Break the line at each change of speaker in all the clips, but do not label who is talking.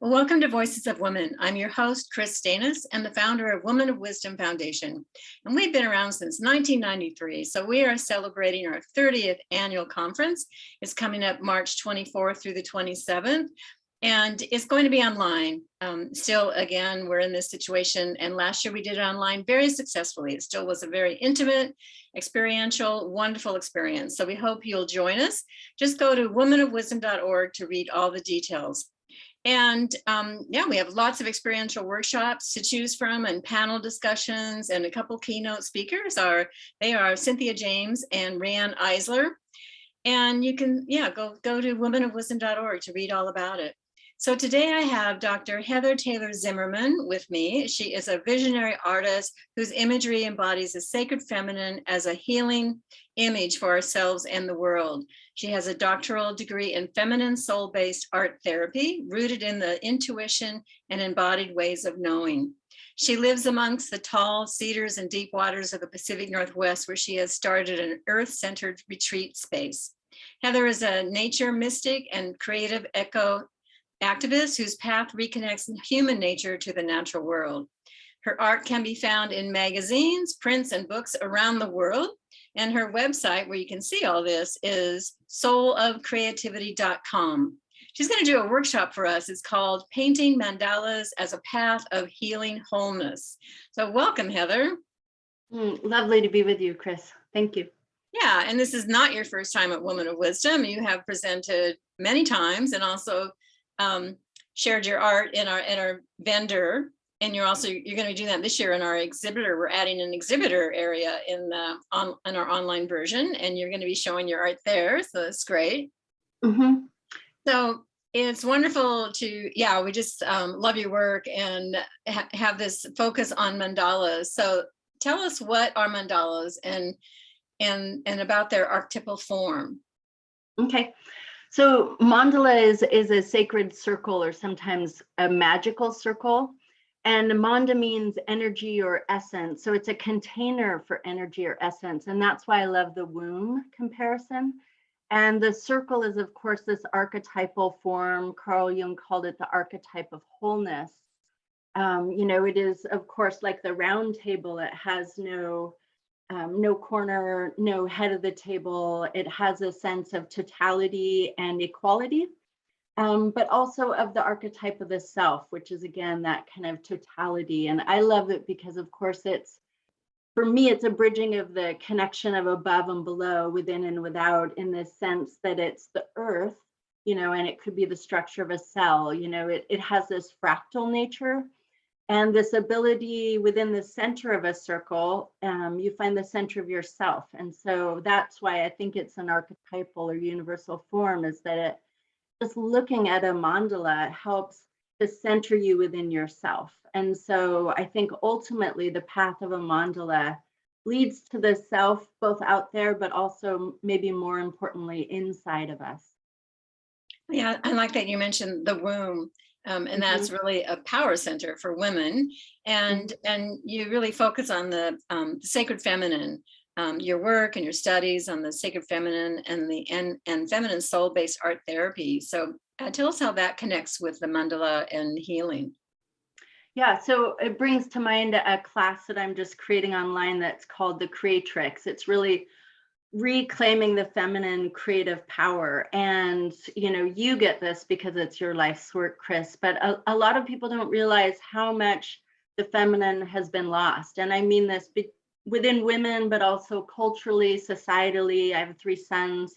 Well, welcome to Voices of Women. I'm your host, Kris Steinnes, and the founder of Women of Wisdom Foundation. And we've been around since 1993, so we are celebrating our 30th annual conference. It's coming up March 24th through the 27th, and it's going to be online. Still, again, we're in this situation, and last year we did it online very successfully. It still was a very intimate, experiential, wonderful experience. So we hope you'll join us. Just go to womenofwisdom.org to read all the details. And yeah, we have lots of experiential workshops to choose from and panel discussions, and a couple keynote speakers are Cynthia James and Rand Eisler. And you can, go to womenofwisdom.org to read all about it. So today I have Dr. Heather Taylor Zimmerman with me. She is a visionary artist whose imagery embodies the sacred feminine as a healing image for ourselves and the world. She has a doctoral degree in feminine soul-based art therapy, rooted in the intuition and embodied ways of knowing. She lives amongst the tall cedars and deep waters of the Pacific Northwest, where she has started an earth-centered retreat space. Heather is a nature mystic and creative eco-activist whose path reconnects human nature to the natural world. Her art can be found in magazines, prints, and books around the world. And her website, where you can see all this, is soulofcreativity.com. She's going to do a workshop for us. It's called Painting Mandalas as a Path of Healing Wholeness. So welcome, Heather.
Lovely to be with you, Kris. Thank you.
Yeah, and this is not your first time at Women of Wisdom. You have presented many times and also shared your art in our vendor. And you're going to do that this year in our exhibitor. We're adding an exhibitor area in our online version, and you're going to be showing your art there. So that's great.
Mm-hmm.
So it's wonderful to, we just love your work and have this focus on mandalas. So tell us what are mandalas and about their archetypal form.
Okay. So mandala is a sacred circle, or sometimes a magical circle. And manda means energy or essence. So it's a container for energy or essence. And that's why I love the womb comparison. And the circle is, of course, this archetypal form. Carl Jung called it the archetype of wholeness. It is, of course, like the round table. It has no corner, no head of the table. It has a sense of totality and equality. But also of the archetype of the self, which is, again, that kind of totality. And I love it because, of course, for me, it's a bridging of the connection of above and below, within and without, in the sense that it's the earth, and it could be the structure of a cell. It has this fractal nature and this ability within the center of a circle. You find the center of yourself. And so that's why I think it's an archetypal or universal form, is that it just looking at a mandala helps to center you within yourself. And so I think ultimately the path of a mandala leads to the self, both out there, but also maybe more importantly, inside of us.
Yeah, I like that you mentioned the womb. And that's really a power center for women. And you really focus on the sacred feminine. Your work and your studies on the sacred feminine and feminine soul-based art therapy. So tell us how that connects with the mandala and healing.
Yeah, so it brings to mind a class that I'm just creating online that's called the Creatrix. It's really reclaiming the feminine creative power. And, you get this because it's your life's work, Kris, but a lot of people don't realize how much the feminine has been lost. And I mean this within women, but also culturally, societally. I have 3 sons.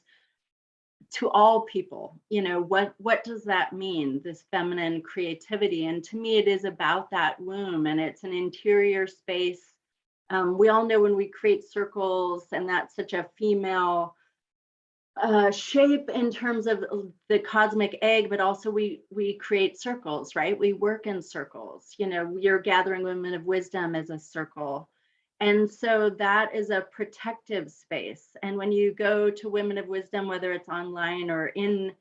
To all people, what does that mean, this feminine creativity? And to me, it is about that womb, and it's an interior space. We all know when we create circles, and that's such a female shape in terms of the cosmic egg, but also we create circles, right? We work in circles. Your gathering Women of Wisdom is a circle. And so that is a protective space. And when you go to Women of Wisdom, whether it's online or in,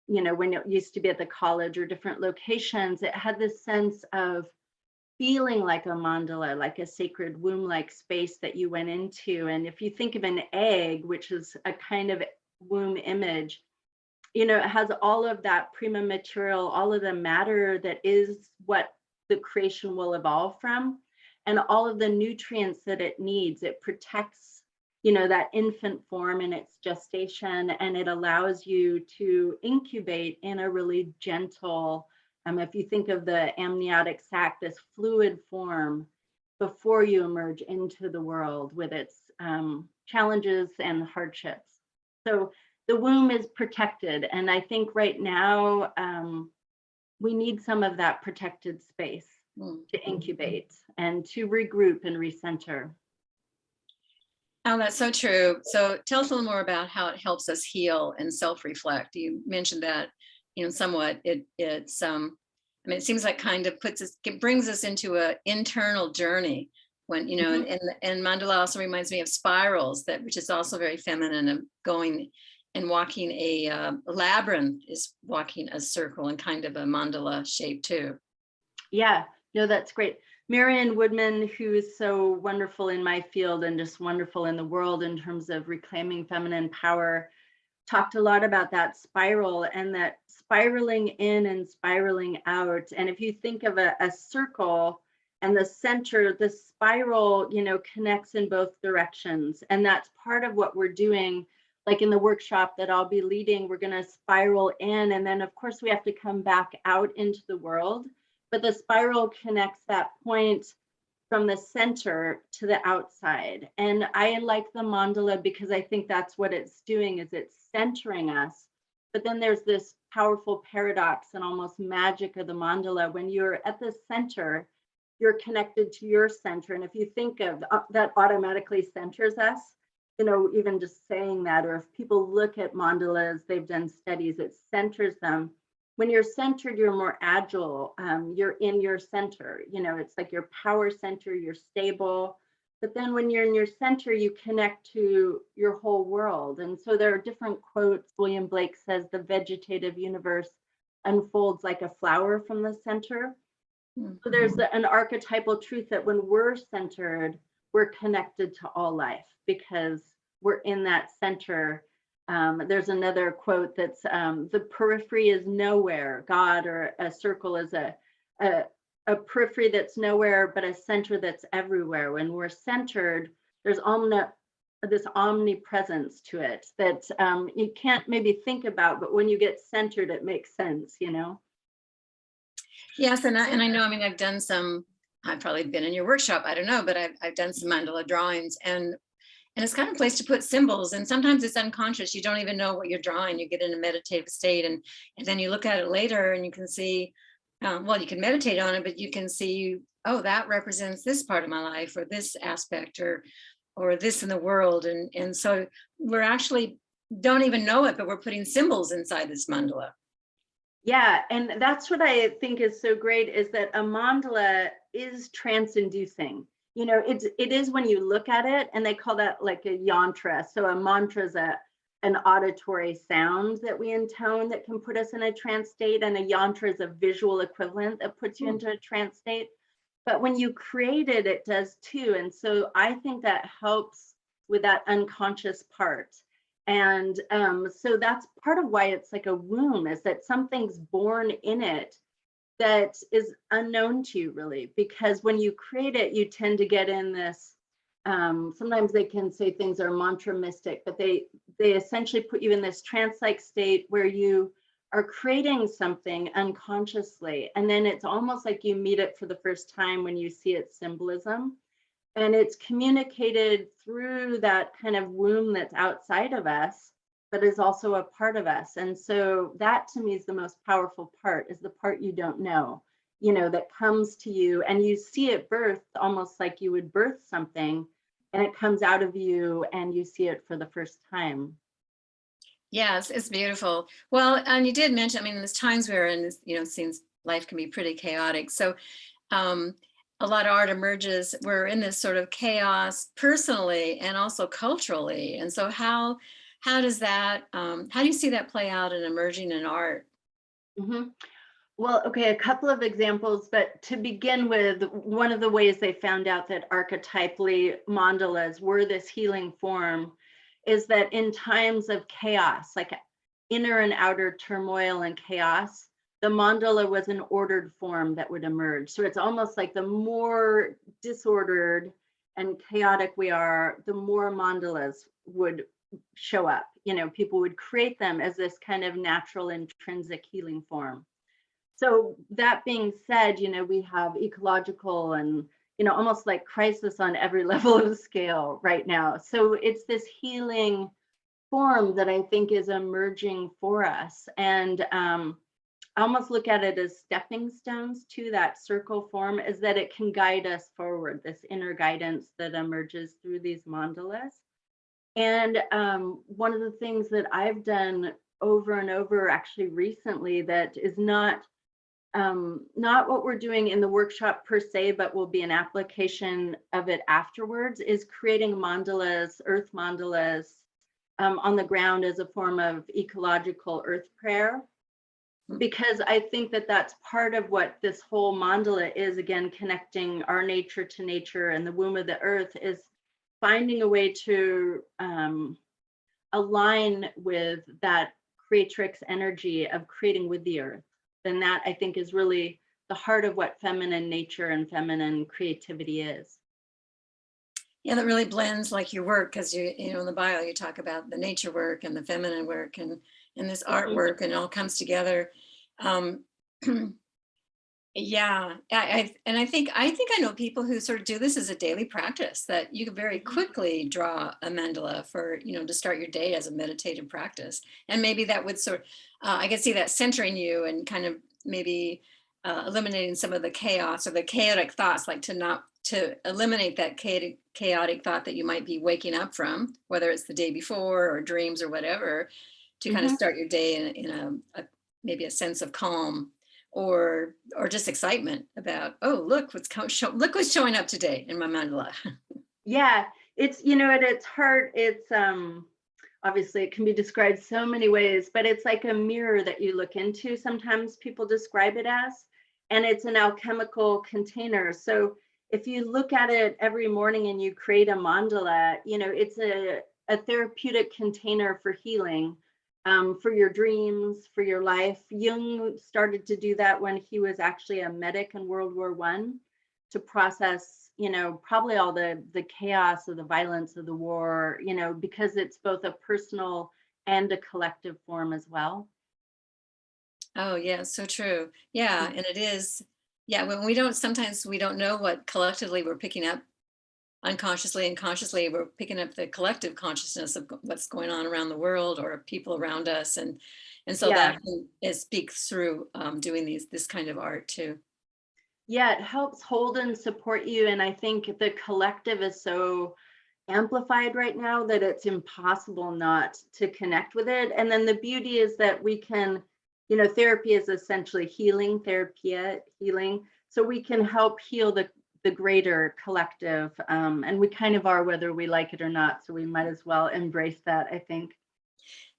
when it used to be at the college or different locations, it had this sense of feeling like a mandala, like a sacred womb-like space that you went into. And if you think of an egg, which is a kind of womb image, it has all of that prima material, all of the matter that is what the creation will evolve from, and all of the nutrients that it needs. It protects, that infant form in its gestation, and it allows you to incubate in a really gentle, if you think of the amniotic sac, this fluid form before you emerge into the world with its challenges and hardships. So the womb is protected. And I think right now we need some of that protected space to incubate and to regroup and recenter.
Oh, that's so true. So tell us a little more about how it helps us heal and self-reflect. You mentioned that, somewhat. It's it seems like kind of it brings us into an internal journey when, and Mandala also reminds me of spirals, which is also very feminine, of going and walking a labyrinth is walking a circle in kind of a mandala shape too.
Yeah, no, that's great. Marion Woodman, who is so wonderful in my field and just wonderful in the world in terms of reclaiming feminine power, talked a lot about that spiral and that spiraling in and spiraling out. And if you think of a circle and the center, the spiral, connects in both directions. And that's part of what we're doing. Like in the workshop that I'll be leading, we're going to spiral in. And then, of course, we have to come back out into the world. But the spiral connects that point from the center to the outside. And I like the mandala because I think that's what it's doing, is it's centering us. But then there's this powerful paradox and almost magic of the mandala. When you're at the center, you're connected to your center. And if you think of that, automatically centers us, even just saying that, or if people look at mandalas, they've done studies, it centers them. When you're centered, you're more agile. You're in your center. It's like your power center, you're stable. But then when you're in your center, you connect to your whole world. And so there are different quotes. William Blake says the vegetative universe unfolds like a flower from the center. Mm-hmm. So there's an archetypal truth that when we're centered, we're connected to all life because we're in that center. There's another quote that's the periphery is nowhere. God, or a circle, is a periphery that's nowhere, but a center that's everywhere. When we're centered, there's this omnipresence to it that you can't maybe think about, but when you get centered, it makes sense,
Yes, and I know. I've done I've probably been in your workshop. I don't know, but I've done some mandala drawings, and it's kind of a place to put symbols. And sometimes it's unconscious. You don't even know what you're drawing. You get in a meditative state, and then you look at it later and you can see, you can meditate on it, but you can see, oh, that represents this part of my life, or this aspect, or this in the world. And so we're actually don't even know it, but we're putting symbols inside this mandala.
Yeah, and that's what I think is so great, is that a mandala is trance-inducing. It is when you look at it, and they call that like a yantra. So a mantra is an auditory sound that we intone that can put us in a trance state, and a yantra is a visual equivalent that puts you into a trance state. But when you create it, it does too. And so I think that helps with that unconscious part. And so that's part of why it's like a womb, is that something's born in it that is unknown to you, really, because when you create it, you tend to get in this, sometimes they can say things are mantra mystic, but they essentially put you in this trance-like state where you are creating something unconsciously. And then it's almost like you meet it for the first time when you see its symbolism. And it's communicated through that kind of womb that's outside of us, but is also a part of us. And so that to me is the most powerful part, is the part you don't know, that comes to you and you see it birthed almost like you would birth something, and it comes out of you and you see it for the first time.
Yes, it's beautiful. Well, and you did mention, there's times we're in this, seems life can be pretty chaotic. So a lot of art emerges. We're in this sort of chaos personally and also culturally. And so how does that, how do you see that play out in emerging in art?
Mm-hmm. Well, okay, a couple of examples, but to begin with, one of the ways they found out that archetypally mandalas were this healing form is that in times of chaos, like inner and outer turmoil and chaos, the mandala was an ordered form that would emerge. So it's almost like the more disordered and chaotic we are, the more mandalas would show up. People would create them as this kind of natural intrinsic healing form. So that being said, we have ecological and, almost like crisis on every level of the scale right now. So it's this healing form that I think is emerging for us. And I almost look at it as stepping stones to that circle form, is that it can guide us forward, this inner guidance that emerges through these mandalas. And one of the things that I've done over and over actually recently that is not what we're doing in the workshop per se, but will be an application of it afterwards, is creating mandalas, earth mandalas, on the ground as a form of ecological earth prayer. Because I think that that's part of what this whole mandala is, again, connecting our nature to nature and the womb of the earth, is finding a way to align with that creatrix energy of creating with the earth. And that, I think, is really the heart of what feminine nature and feminine creativity is.
Yeah, that really blends like your work, because in the bio you talk about the nature work and the feminine work and this artwork, and it all comes together. Yeah, I think I know people who sort of do this as a daily practice, that you can very quickly draw a mandala for to start your day as a meditative practice, and maybe that would sort of I can see that centering you and kind of maybe eliminating some of the chaos or the chaotic thoughts, like to eliminate that chaotic thought that you might be waking up from, whether it's the day before or dreams or whatever, to kind of start your day in a maybe a sense of calm or just excitement about, oh, look what's showing up today in my mandala.
Yeah, it's at its heart, it's obviously it can be described so many ways, but it's like a mirror that you look into. Sometimes people describe it as, and it's an alchemical container. So if you look at it every morning and you create a mandala, it's a therapeutic container for healing, for your dreams, for your life. Jung started to do that when he was actually a medic in World War I, to process, probably all the chaos of the violence of the war, because it's both a personal and a collective form as well.
Oh yeah, so true. Yeah, and it is. Yeah, when sometimes we don't know what collectively we're picking up, unconsciously and consciously we're picking up the collective consciousness of what's going on around the world or people around us, and so
Yeah.
it speaks through doing this kind of art too.
Yeah, it helps hold and support you. And I think the collective is so amplified right now that it's impossible not to connect with it. And then the beauty is that we can, therapy is essentially healing, healing. So we can help heal the greater collective. And we kind of are, whether we like it or not. So we might as well embrace that, I think.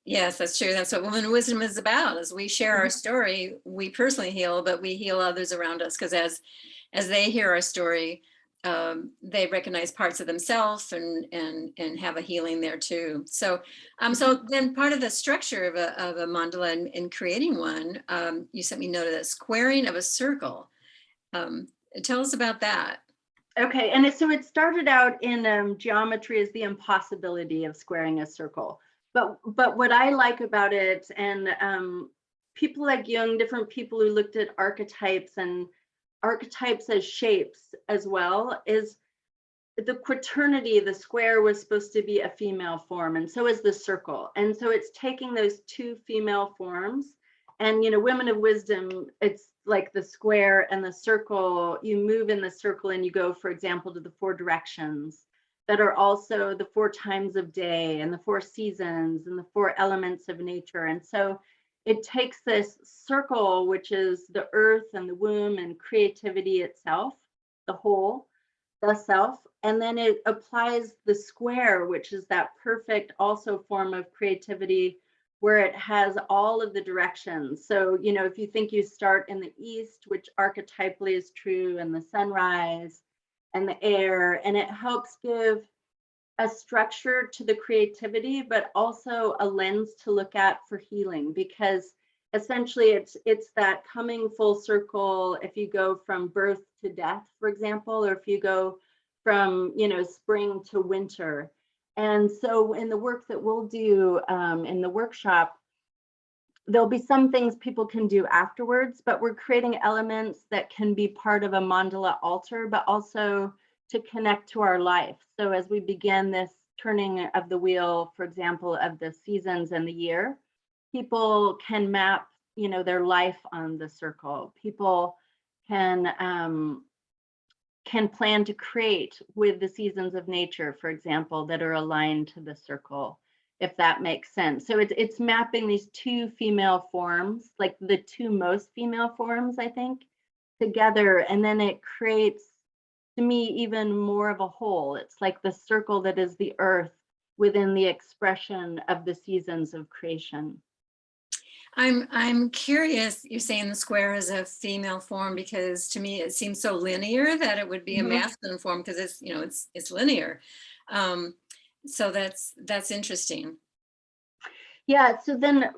Yes, that's true. That's what Woman of Wisdom is about. As we share our story, we personally heal, but we heal others around us, because as they hear our story, they recognize parts of themselves and have a healing there too. So so then part of the structure of a mandala in creating one, you sent me note of the squaring of a circle. Tell us about that.
Okay, and so it started out in geometry as the impossibility of squaring a circle. But what I like about it, and people like Jung, different people who looked at archetypes and archetypes as shapes as well, is the quaternity, the square was supposed to be a female form, and so is the circle. And so it's taking those two female forms, and Women of Wisdom, it's like the square and the circle. You move in the circle and you go, for example, to the 4 directions that are also the 4 times of day and the 4 seasons and the 4 elements of nature. And so it takes this circle, which is the earth and the womb and creativity itself, the whole, the self, and then it applies the square, which is that perfect also form of creativity, where it has all of the directions. So, if you think you start in the east, which archetypally is true, and the sunrise and the air, and it helps give a structure to the creativity, but also a lens to look at for healing, because essentially it's that coming full circle. If you go from birth to death, for example, or if you go from, you know, spring to winter. And so in the work that we'll do in the workshop, there'll be some things people can do afterwards, but we're creating elements that can be part of a mandala altar, but also to connect to our life. So as we begin this turning of the wheel, for example, of the seasons and the year, people can map, you know, their life on the circle. People can plan to create with the seasons of nature, for example, that are aligned to the circle, if that makes sense. So it's mapping these two female forms, like the two most female forms, I think, together, and then it creates, to me, even more of a whole. It's like the circle that is the earth within the expression of the seasons of creation.
I'm curious, you're saying the square is a female form, because to me it seems so linear that it would be a masculine form, because it's, you know, it's linear. So that's interesting. Yeah,
so then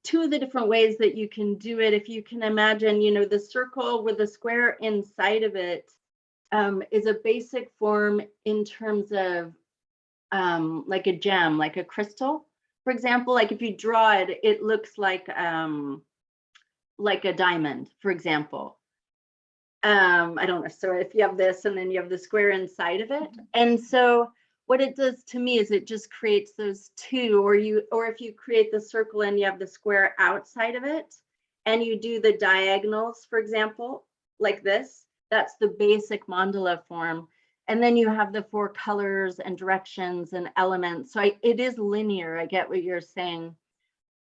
two of the different ways that you can do it, if you can imagine, you know, the circle with the square inside of it is a basic form in terms of like a gem, like a crystal. For example, like if you draw it, it looks like a diamond, for example. I don't know. So if you have this and then you have the square inside of it. And so what it does to me is it just creates those two, or if you create the circle and you have the square outside of it and you do the diagonals, for example, like this, that's the basic mandala form. And then you have the four colors and directions and elements. So it is linear. I get what you're saying,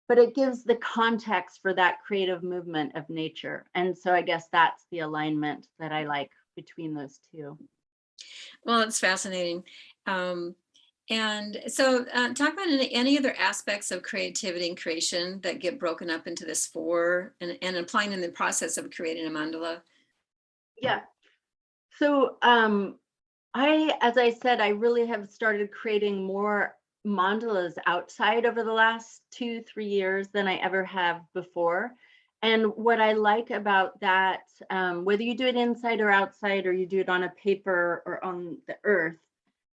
but it gives the context for that creative movement of nature. And so I guess that's the alignment that I like between those two.
Well, it's fascinating. And so talk about any other aspects of creativity and creation that get broken up into this four and applying in the process of creating a mandala.
Yeah. So as I said, I really have started creating more mandalas outside over the last 2-3 years than I ever have before. And what I like about that, whether you do it inside or outside, or you do it on a paper or on the earth,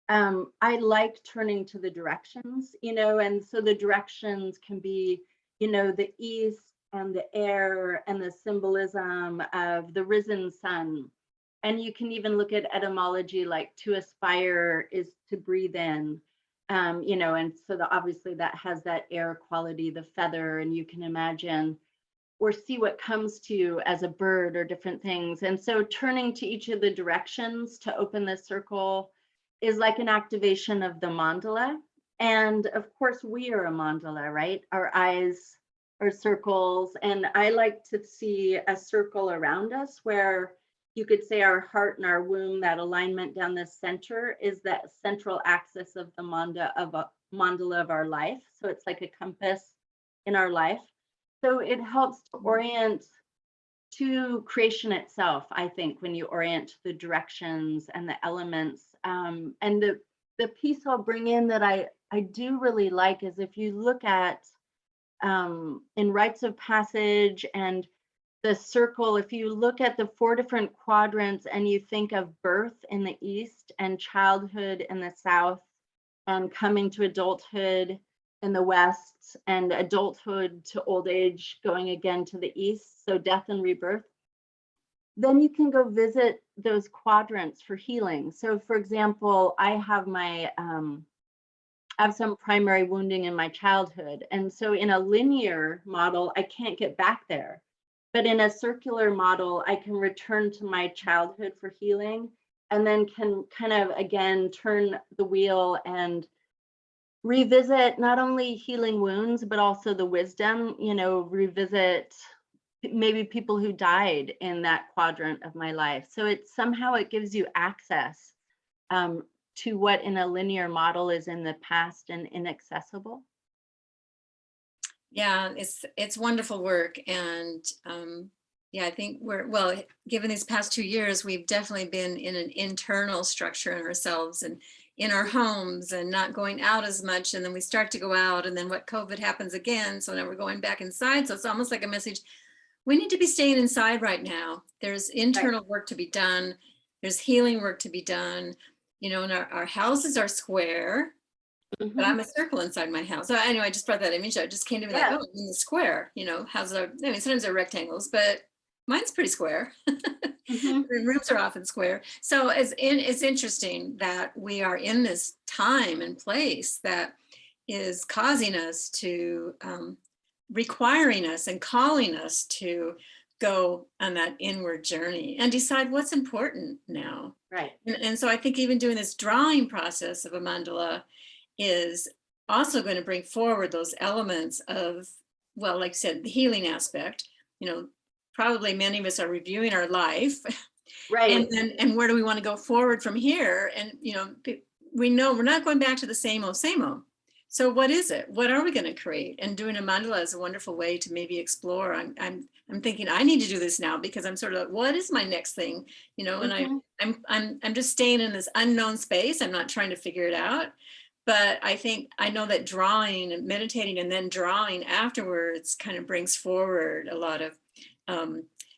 I like turning to the directions, you know, and so the directions can be, you know, the east and the air and the symbolism of the risen sun. And you can even look at etymology, like to aspire is to breathe in, you know, and so obviously that has that air quality, the feather, and you can imagine or see what comes to you as a bird or different things. And so turning to each of the directions to open the circle is like an activation of the mandala. And of course, we are a mandala, right? Our eyes are circles. And I like to see a circle around us where you could say our heart and our womb, that alignment down the center is that central axis of the mandala of our life. So it's like a compass in our life. So it helps to orient to creation itself, I think, when you orient the directions and the elements. And the piece I'll bring in that I do really like is if you look at in rites of passage and the circle, if you look at the 4 different quadrants and you think of birth in the east and childhood in the south and coming to adulthood in the west and adulthood to old age going again to the east, so death and rebirth, then you can go visit those quadrants for healing. So for example, I have some primary wounding in my childhood. And so in a linear model, I can't get back there. But in a circular model, I can return to my childhood for healing and then can kind of, again, turn the wheel and revisit not only healing wounds, but also the wisdom, you know, revisit maybe people who died in that quadrant of my life. So it gives you access to what in a linear model is in the past and inaccessible.
Yeah, it's wonderful work. And yeah, I think given these past 2 years, we've definitely been in an internal structure in ourselves and in our homes and not going out as much. And then we start to go out, and then what COVID happens again. So now we're going back inside. So it's almost like a message. We need to be staying inside right now. There's internal work to be done. There's healing work to be done. You know, and our houses are square, but I'm a circle inside my house. So anyway, I just brought that image. I just came to me like, oh, I'm in the square, you know, houses are, I mean, sometimes they're rectangles, but mine's pretty square. The rooms are often square. So it's interesting that we are in this time and place that is causing us to, requiring us and calling us to go on that inward journey and decide what's important now.
Right.
And so I think even doing this drawing process of a mandala is also going to bring forward those elements of, well, like I said, the healing aspect. You know, probably many of us are reviewing our life,
right?
And where do we want to go forward from here? And you know, we know we're not going back to the same old, same old. So what is it? What are we going to create? And doing a mandala is a wonderful way to maybe explore. I'm thinking I need to do this now because I'm sort of like, what is my next thing? You know, and I'm just staying in this unknown space. I'm not trying to figure it out. But I think I know that drawing and meditating and then drawing afterwards kind of brings forward a lot of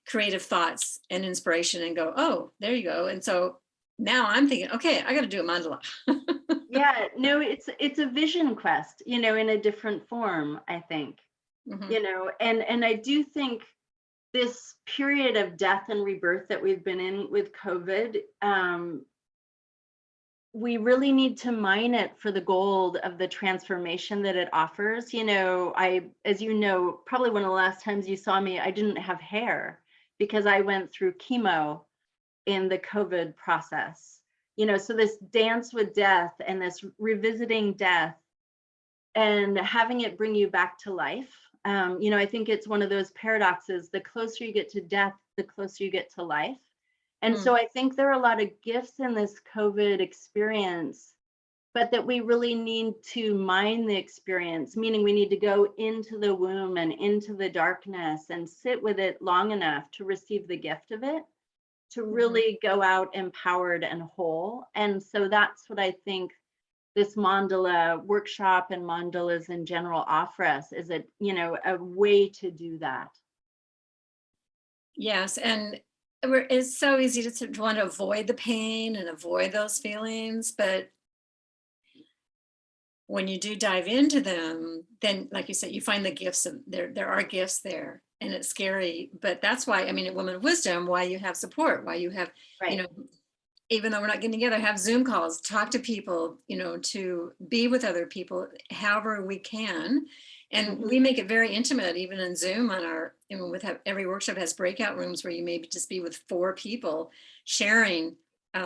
creative thoughts and inspiration and go, oh, there you go. And so now I'm thinking, okay, I got to do a mandala.
Yeah, no, it's a vision quest, you know, in a different form, I think, you know, and I do think this period of death and rebirth that we've been in with COVID, we really need to mine it for the gold of the transformation that it offers. You know, as you know, probably one of the last times you saw me, I didn't have hair because I went through chemo in the COVID process. You know, so this dance with death and this revisiting death and having it bring you back to life. You know, I think it's one of those paradoxes. The closer you get to death, the closer you get to life. And so I think there are a lot of gifts in this COVID experience, but that we really need to mine the experience, meaning we need to go into the womb and into the darkness and sit with it long enough to receive the gift of it, to really go out empowered and whole. And so that's what I think this mandala workshop and mandalas in general offer us, is a, you know, a way to do that.
Yes, and it's so easy to want to avoid the pain and avoid those feelings, but when you do dive into them, then like you said, you find the gifts of there are gifts there, and it's scary, but that's why, I mean, a woman of wisdom, why you have support, why you have, you know, even though we're not getting together, have Zoom calls, talk to people, you know, to be with other people however we can. And we make it very intimate, even in Zoom on our, you know, every workshop has breakout rooms where you maybe just be with 4 people sharing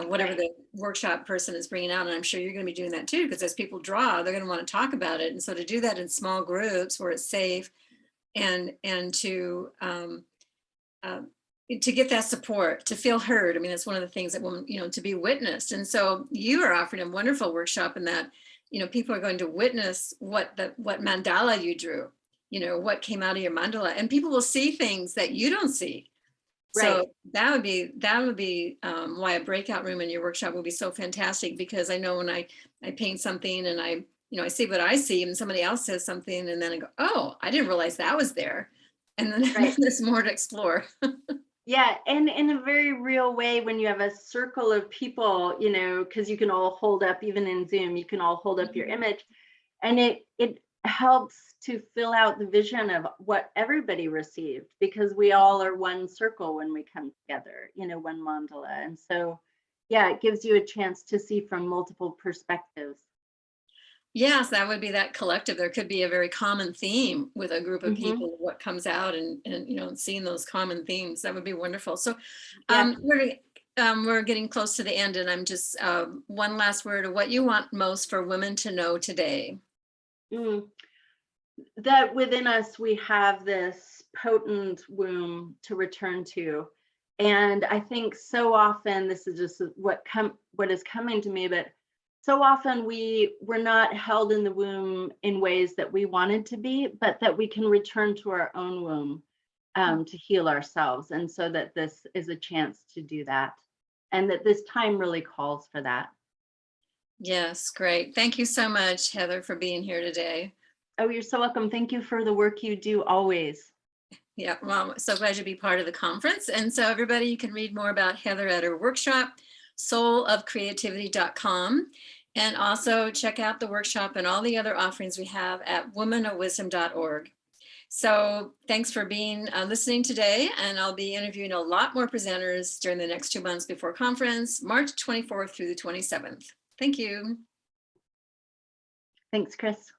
whatever the workshop person is bringing out. And I'm sure you're going to be doing that too, because as people draw, they're going to want to talk about it. And so to do that in small groups where it's safe and to get that support, to feel heard. I mean, that's one of the things that women, you know, to be witnessed. And so you are offering a wonderful workshop in that, you know, people are going to witness what mandala you drew, you know, what came out of your mandala, and people will see things that you don't see. So that would be why a breakout room in your workshop would be so fantastic, because I know when I paint something and I see what I see and somebody else says something and then I go, oh, I didn't realize that was there. And then there's more to explore.
Yeah, and in a very real way, when you have a circle of people, you know, because you can all hold up, even in Zoom, you can all hold up your image, and it helps to fill out the vision of what everybody received, because we all are one circle when we come together, you know, one mandala. And so, yeah, it gives you a chance to see from multiple perspectives.
Yes, that would be that collective. There could be a very common theme with a group of people, what comes out, and you know, seeing those common themes, that would be wonderful. So we're getting close to the end, and I'm just one last word of what you want most for women to know today.
That within us we have this potent womb to return to. And I think so often, this is just what is coming to me, but so often we're not held in the womb in ways that we wanted to be, but that we can return to our own womb to heal ourselves. And so that this is a chance to do that, and that this time really calls for that.
Yes, great. Thank you so much, Heather, for being here today.
Oh, you're so welcome. Thank you for the work you do always.
Yeah, well, so glad to be part of the conference. And so everybody, you can read more about Heather at her workshop, soulofcreativity.com. And also check out the workshop and all the other offerings we have at womanofwisdom.org. So thanks for being listening today. And I'll be interviewing a lot more presenters during the next 2 months before conference, March 24th through the 27th. Thank you.
Thanks, Kris.